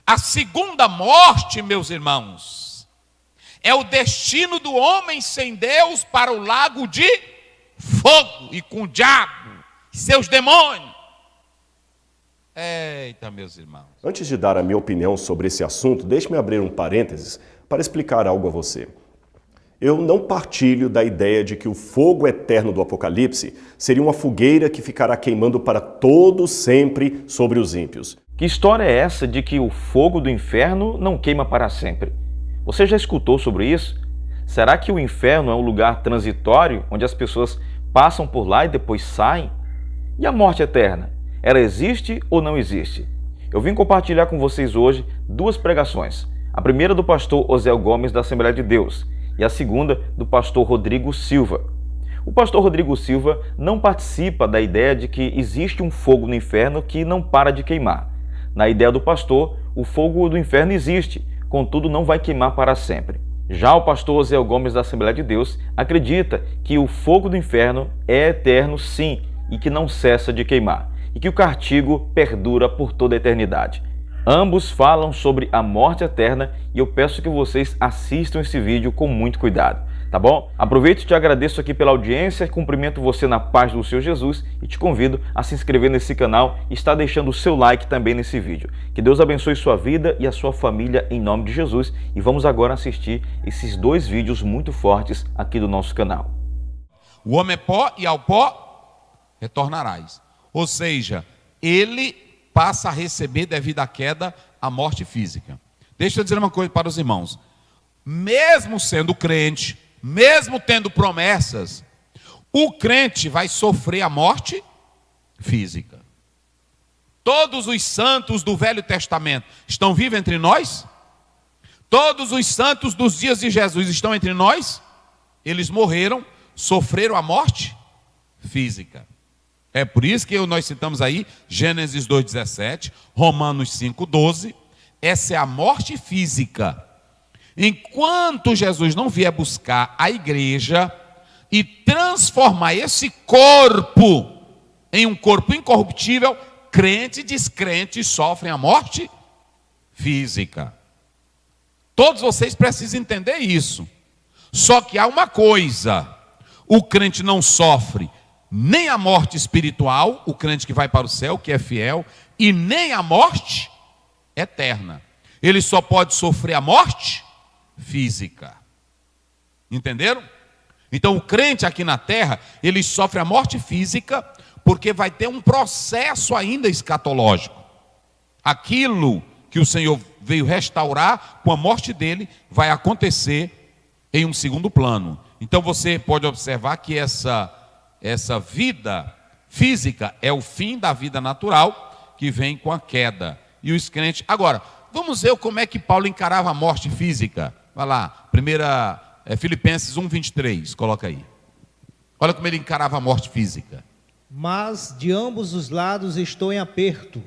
A segunda morte, meus irmãos, é o destino do homem sem Deus para o lago de fogo e com o diabo e seus demônios. Eita, meus irmãos. Antes de dar a minha opinião sobre esse assunto, deixe-me abrir um parênteses para explicar algo a você. Eu não partilho da ideia de que o fogo eterno do Apocalipse seria uma fogueira que ficará queimando para todo sempre sobre os ímpios. Que história é essa de que o fogo do inferno não queima para sempre? Você já escutou sobre isso? Será que o inferno é um lugar transitório, onde as pessoas passam por lá e depois saem? E a morte eterna? Ela existe ou não existe? Eu vim compartilhar com vocês hoje duas pregações. A primeira do pastor Osiel Gomes, da Assembleia de Deus, e a segunda do pastor Rodrigo Silva. O pastor Rodrigo Silva não participa da ideia de que existe um fogo no inferno que não para de queimar. Na ideia do pastor, o fogo do inferno existe, contudo não vai queimar para sempre. Já o pastor Osiel Gomes, da Assembleia de Deus, acredita que o fogo do inferno é eterno sim, e que não cessa de queimar, e que o castigo perdura por toda a eternidade. Ambos falam sobre a morte eterna e eu peço que vocês assistam esse vídeo com muito cuidado, tá bom? Aproveito e te agradeço aqui pela audiência, cumprimento você na paz do Senhor Jesus e te convido a se inscrever nesse canal e estar deixando o seu like também nesse vídeo. Que Deus abençoe sua vida e a sua família em nome de Jesus e vamos agora assistir esses dois vídeos muito fortes aqui do nosso canal. O homem é pó e ao pó retornarás. Ou seja, ele passa a receber, devido à queda, a morte física. Deixa eu dizer uma coisa para os irmãos. Mesmo sendo crente, mesmo tendo promessas, o crente vai sofrer a morte física. Todos os santos do Velho Testamento estão vivos entre nós? Todos os santos dos dias de Jesus estão entre nós? Eles morreram, sofreram a morte física. É por isso que nós citamos aí Gênesis 2,17, Romanos 5,12. Essa é a morte física. Enquanto Jesus não vier buscar a igreja e transformar esse corpo em um corpo incorruptível, crente e descrente sofrem a morte física. Todos vocês precisam entender isso. Só que há uma coisa: o crente não sofre nem a morte espiritual, o crente que vai para o céu, que é fiel, e nem a morte eterna. Ele só pode sofrer a morte física. Entenderam? Então o crente aqui na terra, ele sofre a morte física porque vai ter um processo ainda escatológico. Aquilo que o Senhor veio restaurar com a morte dele vai acontecer em um segundo plano. Então você pode observar que essa vida física é o fim da vida natural que vem com a queda. E os crentes... Agora, vamos ver como é que Paulo encarava a morte física. Vai lá, Filipenses 1:23, coloca aí. Olha como ele encarava a morte física. Mas de ambos os lados estou em aperto,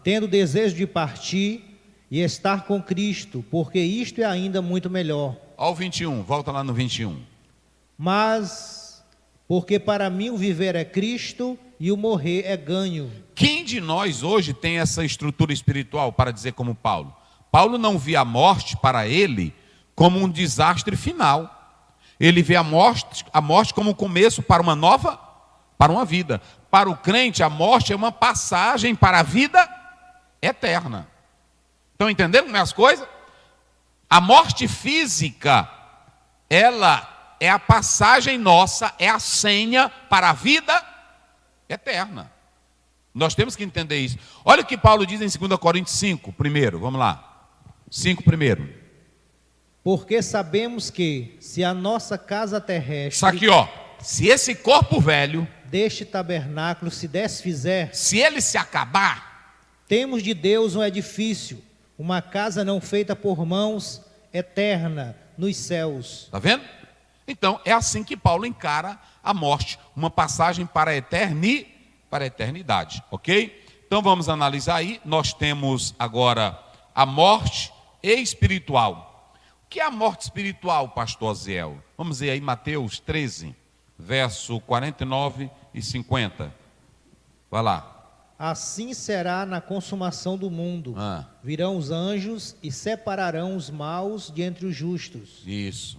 tendo desejo de partir e estar com Cristo, porque isto é ainda muito melhor. Olha o 21, volta lá no 21. Mas... porque para mim o viver é Cristo e o morrer é ganho. Quem de nós hoje tem essa estrutura espiritual para dizer como Paulo? Paulo não via a morte para ele como um desastre final. Ele vê a morte como um começo para uma vida. Para o crente, a morte é uma passagem para a vida eterna. Estão entendendo como é as coisas? A morte física, ela é a passagem nossa, é a senha para a vida eterna. Nós temos que entender isso. Olha o que Paulo diz em 2 Coríntios 5, primeiro, vamos lá. 5 primeiro. Porque sabemos que, se a nossa casa terrestre... Isso aqui, ó. Se esse corpo velho... deste tabernáculo se desfizer... se ele se acabar... temos de Deus um edifício, uma casa não feita por mãos, eterna, nos céus. Está vendo? Então, é assim que Paulo encara a morte. Uma passagem para a eternidade, ok? Então, vamos analisar aí. Nós temos agora a morte espiritual. O que é a morte espiritual, pastor Osiel? Vamos ver aí Mateus 13, verso 49 e 50. Vai lá. Assim será na consumação do mundo. Virão os anjos e separarão os maus de entre os justos. Isso.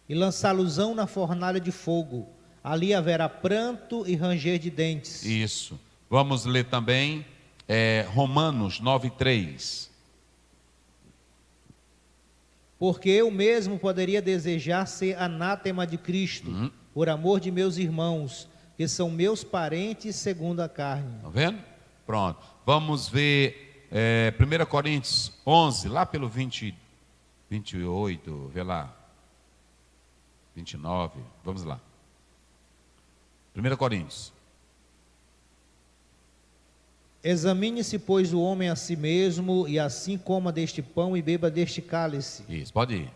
E lançá-los-ão na fornalha de fogo. Ali haverá pranto e ranger de dentes. Isso. Vamos ler também Romanos 9:3. Porque eu mesmo poderia desejar ser anátema de Cristo, por amor de meus irmãos, que são meus parentes segundo a carne. Está vendo? Pronto. Vamos ver 1 Coríntios 11, lá pelo 28, vê lá. 29, vamos lá. 1 Coríntios. Examine-se, pois, o homem a si mesmo, e assim coma deste pão e beba deste cálice. Isso, pode ir.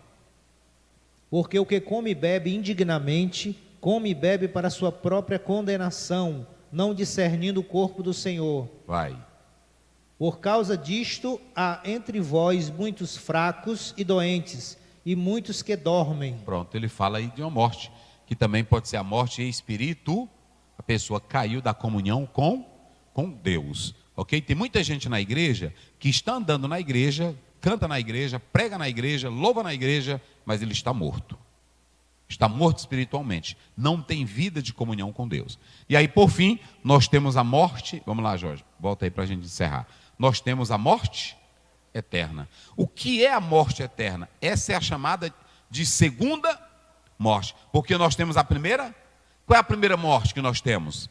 Porque o que come e bebe indignamente, come e bebe para sua própria condenação, não discernindo o corpo do Senhor. Vai. Por causa disto, há entre vós muitos fracos e doentes, e muitos que dormem. Pronto, ele fala aí de uma morte, que também pode ser a morte em espírito. A pessoa caiu da comunhão com Deus, ok? Tem muita gente na igreja que está andando na igreja, canta na igreja, prega na igreja, louva na igreja, mas ele está morto. Está morto espiritualmente. Não tem vida de comunhão com Deus. E aí, por fim, nós temos a morte. Vamos lá, Jorge, volta aí para a gente encerrar. Nós temos a morte eterna. O que é a morte eterna? Essa é a chamada de segunda morte. Porque nós temos a primeira. Qual é a primeira morte que nós temos?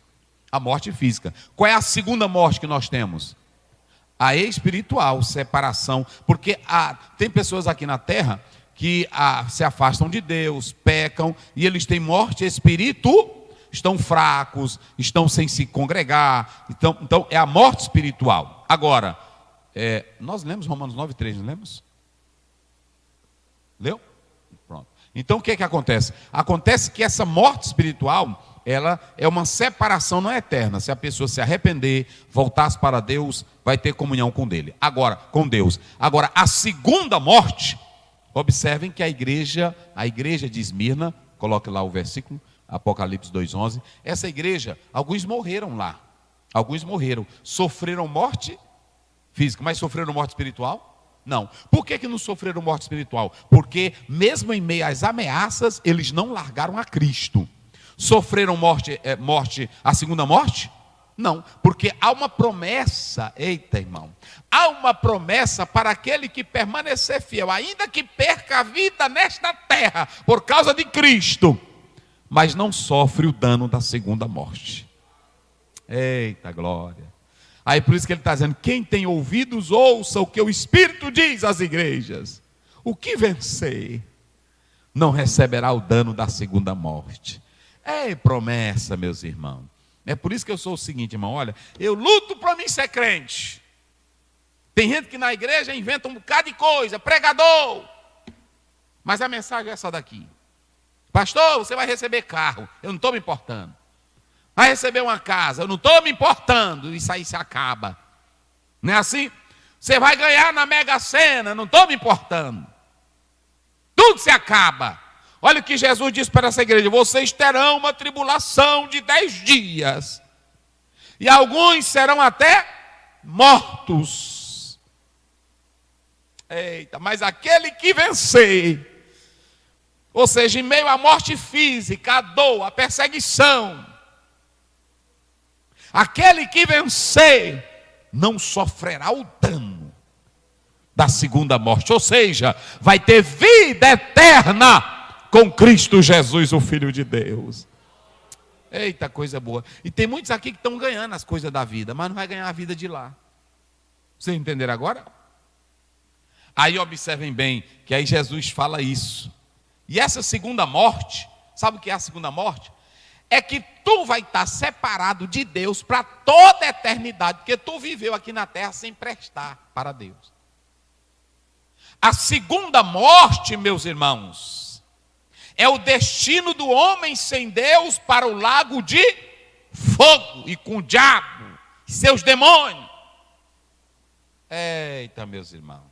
A morte física. Qual é a segunda morte que nós temos? A espiritual, separação. Porque tem pessoas aqui na terra que se afastam de Deus, pecam, e eles têm morte espiritual, estão fracos, estão sem se congregar. Então é a morte espiritual. Agora, nós lemos Romanos 9:3, não lemos? Leu? Pronto. Então o que é que acontece? Acontece que essa morte espiritual, ela é uma separação não eterna. Se a pessoa se arrepender, voltar para Deus, vai ter comunhão com Deus. Agora, a segunda morte, observem que a igreja de Esmirna, coloque lá o versículo, Apocalipse 2:11, essa igreja, alguns morreram lá. Alguns morreram, sofreram morte física, mas sofreram morte espiritual? Não. Por que não sofreram morte espiritual? Porque mesmo em meio às ameaças, eles não largaram a Cristo. Sofreram morte, a segunda morte? Não, porque há uma promessa, eita irmão, há uma promessa para aquele que permanecer fiel, ainda que perca a vida nesta terra, por causa de Cristo, mas não sofre o dano da segunda morte. Eita glória. Aí por isso que ele está dizendo, quem tem ouvidos ouça o que o Espírito diz às igrejas. O que vencer não receberá o dano da segunda morte. É promessa, meus irmãos. É por isso que eu sou o seguinte, irmão, olha, eu luto para mim ser crente. Tem gente que na igreja inventa um bocado de coisa, pregador. Mas a mensagem é essa daqui. Pastor, você vai receber carro, eu não estou me importando. Vai receber uma casa, eu não estou me importando. Isso aí se acaba. Não é assim? Você vai ganhar na Mega Sena, não estou me importando. Tudo se acaba. Olha o que Jesus disse para essa igreja: vocês terão uma tribulação de 10 dias, e alguns serão até mortos. Eita, mas aquele que vencer, ou seja, em meio à morte física, à dor, à perseguição, aquele que vencer não sofrerá o dano da segunda morte, ou seja, vai ter vida eterna com Cristo Jesus, o Filho de Deus. Eita, coisa boa. E tem muitos aqui que estão ganhando as coisas da vida, mas não vai ganhar a vida de lá. Vocês entenderam agora? Aí observem bem, que aí Jesus fala isso. E essa segunda morte, sabe o que é a segunda morte? É que tu vai estar separado de Deus para toda a eternidade, porque tu viveu aqui na terra sem prestar para Deus. A segunda morte, meus irmãos, é o destino do homem sem Deus para o lago de fogo e com o diabo e seus demônios. Eita, meus irmãos.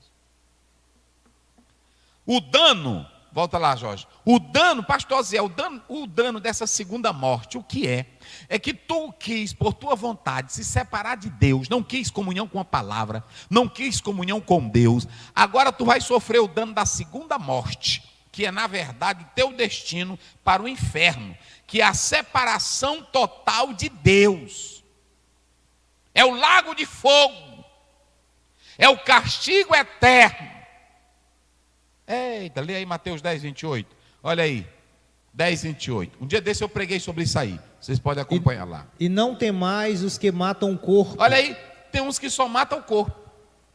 O dano Volta lá, Jorge. O dano, pastor Zé, o dano dessa segunda morte, o que é? É que tu quis, por tua vontade, se separar de Deus, não quis comunhão com a palavra, não quis comunhão com Deus. Agora tu vai sofrer o dano da segunda morte, que é, na verdade, o teu destino para o inferno, que é a separação total de Deus. É o lago de fogo, é o castigo eterno. Eita, lê aí Mateus 10, 28. Olha aí, 10, 28. Um dia desse eu preguei sobre isso aí. Vocês podem acompanhar lá. E não temais os que matam o corpo. Olha aí, tem uns que só matam o corpo.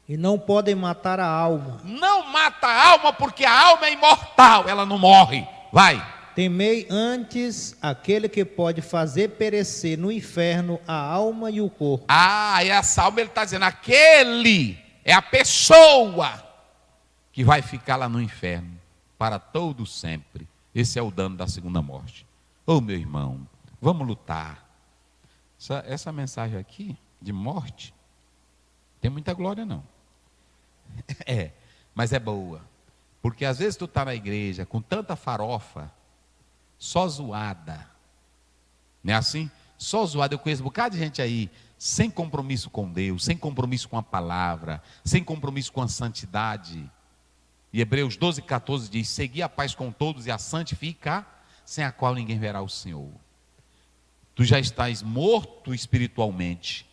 E não podem matar a alma. Não mata a alma porque a alma é imortal, ela não morre. Vai. Temei antes aquele que pode fazer perecer no inferno a alma e o corpo. Ah, e essa alma ele está dizendo, aquele é a pessoa que vai ficar lá no inferno para todo sempre. Esse é o dano da segunda morte. Ô meu irmão, vamos lutar. Essa mensagem aqui de morte tem muita glória não. Mas é boa. Porque às vezes tu está na igreja com tanta farofa, só zoada. Não é assim? Só zoada. Eu conheço um bocado de gente aí, sem compromisso com Deus, sem compromisso com a palavra, sem compromisso com a santidade. E Hebreus 12, 14 diz, segui a paz com todos e a santificar, sem a qual ninguém verá o Senhor. Tu já estás morto espiritualmente.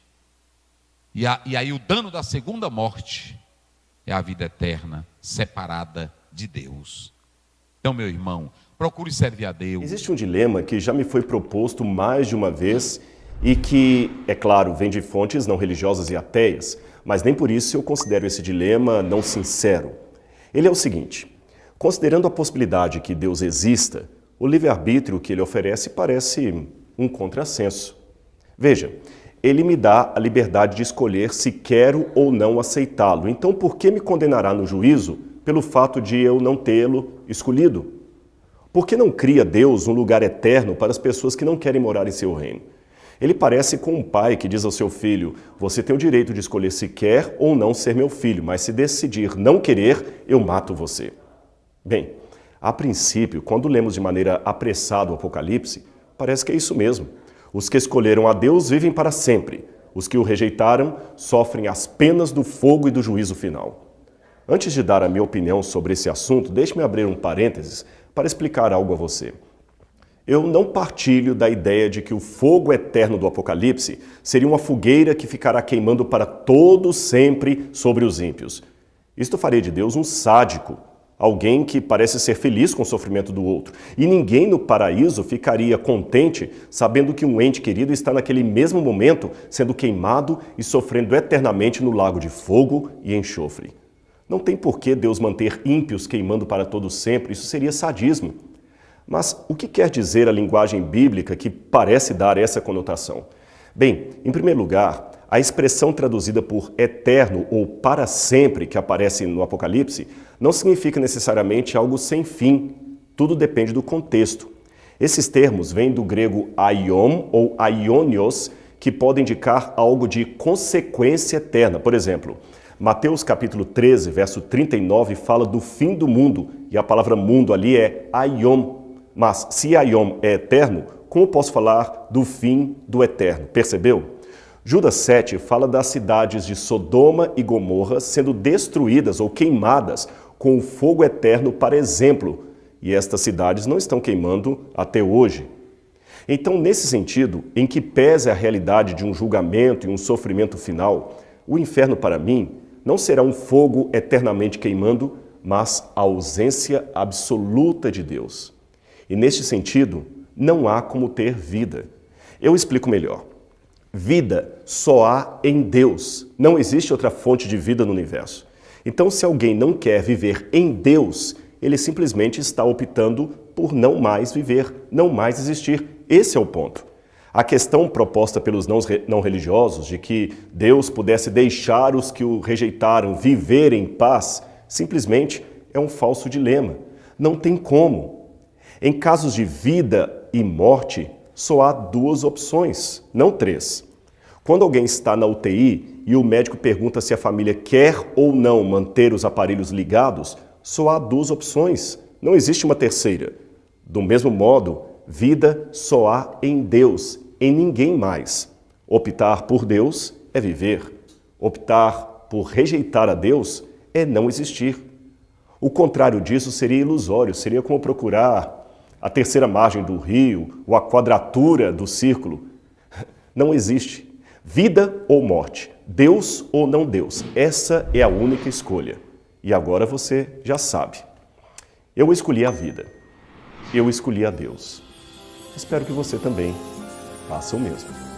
E aí o dano da segunda morte é a vida eterna, separada de Deus. Então, meu irmão, procure servir a Deus. Existe um dilema que já me foi proposto mais de uma vez e que, é claro, vem de fontes não religiosas e ateias, mas nem por isso eu considero esse dilema não sincero. Ele é o seguinte: considerando a possibilidade que Deus exista, o livre-arbítrio que ele oferece parece um contrassenso. Veja, ele me dá a liberdade de escolher se quero ou não aceitá-lo. Então, por que me condenará no juízo pelo fato de eu não tê-lo escolhido? Por que não cria Deus um lugar eterno para as pessoas que não querem morar em seu reino? Ele parece com um pai que diz ao seu filho, você tem o direito de escolher se quer ou não ser meu filho, mas se decidir não querer, eu mato você. Bem, a princípio, quando lemos de maneira apressada o Apocalipse, parece que é isso mesmo. Os que escolheram a Deus vivem para sempre. Os que o rejeitaram sofrem as penas do fogo e do juízo final. Antes de dar a minha opinião sobre esse assunto, deixe-me abrir um parênteses para explicar algo a você. Eu não partilho da ideia de que o fogo eterno do Apocalipse seria uma fogueira que ficará queimando para todo sempre sobre os ímpios. Isto faria de Deus um sádico, alguém que parece ser feliz com o sofrimento do outro. E ninguém no paraíso ficaria contente sabendo que um ente querido está naquele mesmo momento sendo queimado e sofrendo eternamente no lago de fogo e enxofre. Não tem por que Deus manter ímpios queimando para todo sempre, isso seria sadismo. Mas o que quer dizer a linguagem bíblica que parece dar essa conotação? Bem, em primeiro lugar, a expressão traduzida por eterno ou para sempre que aparece no Apocalipse não significa necessariamente algo sem fim. Tudo depende do contexto. Esses termos vêm do grego aion ou aionios, que podem indicar algo de consequência eterna. Por exemplo, Mateus capítulo 13, verso 39, fala do fim do mundo, e a palavra mundo ali é aion. Mas se aion é eterno, como posso falar do fim do eterno? Percebeu? Judas 7 fala das cidades de Sodoma e Gomorra sendo destruídas ou queimadas com o fogo eterno para exemplo, e estas cidades não estão queimando até hoje. Então, nesse sentido, em que pese a realidade de um julgamento e um sofrimento final, o inferno para mim não será um fogo eternamente queimando, mas a ausência absoluta de Deus. E neste sentido, não há como ter vida. Eu explico melhor. Vida só há em Deus. Não existe outra fonte de vida no universo. Então, se alguém não quer viver em Deus, ele simplesmente está optando por não mais viver, não mais existir. Esse é o ponto. A questão proposta pelos não religiosos de que Deus pudesse deixar os que o rejeitaram viver em paz, simplesmente é um falso dilema. Não tem como. Em casos de vida e morte, só há duas opções, não três. Quando alguém está na UTI e o médico pergunta se a família quer ou não manter os aparelhos ligados, só há duas opções, Não existe uma terceira. Do mesmo modo, vida só há em Deus, em ninguém mais. Optar por Deus é viver. Optar por rejeitar a Deus é não existir. O contrário disso seria ilusório, seria como procurar a terceira margem do rio ou a quadratura do círculo. Não existe. Vida ou morte, Deus ou não Deus, essa é a única escolha. E agora você já sabe. Eu escolhi a vida. Eu escolhi a Deus. Espero que você também faça o mesmo.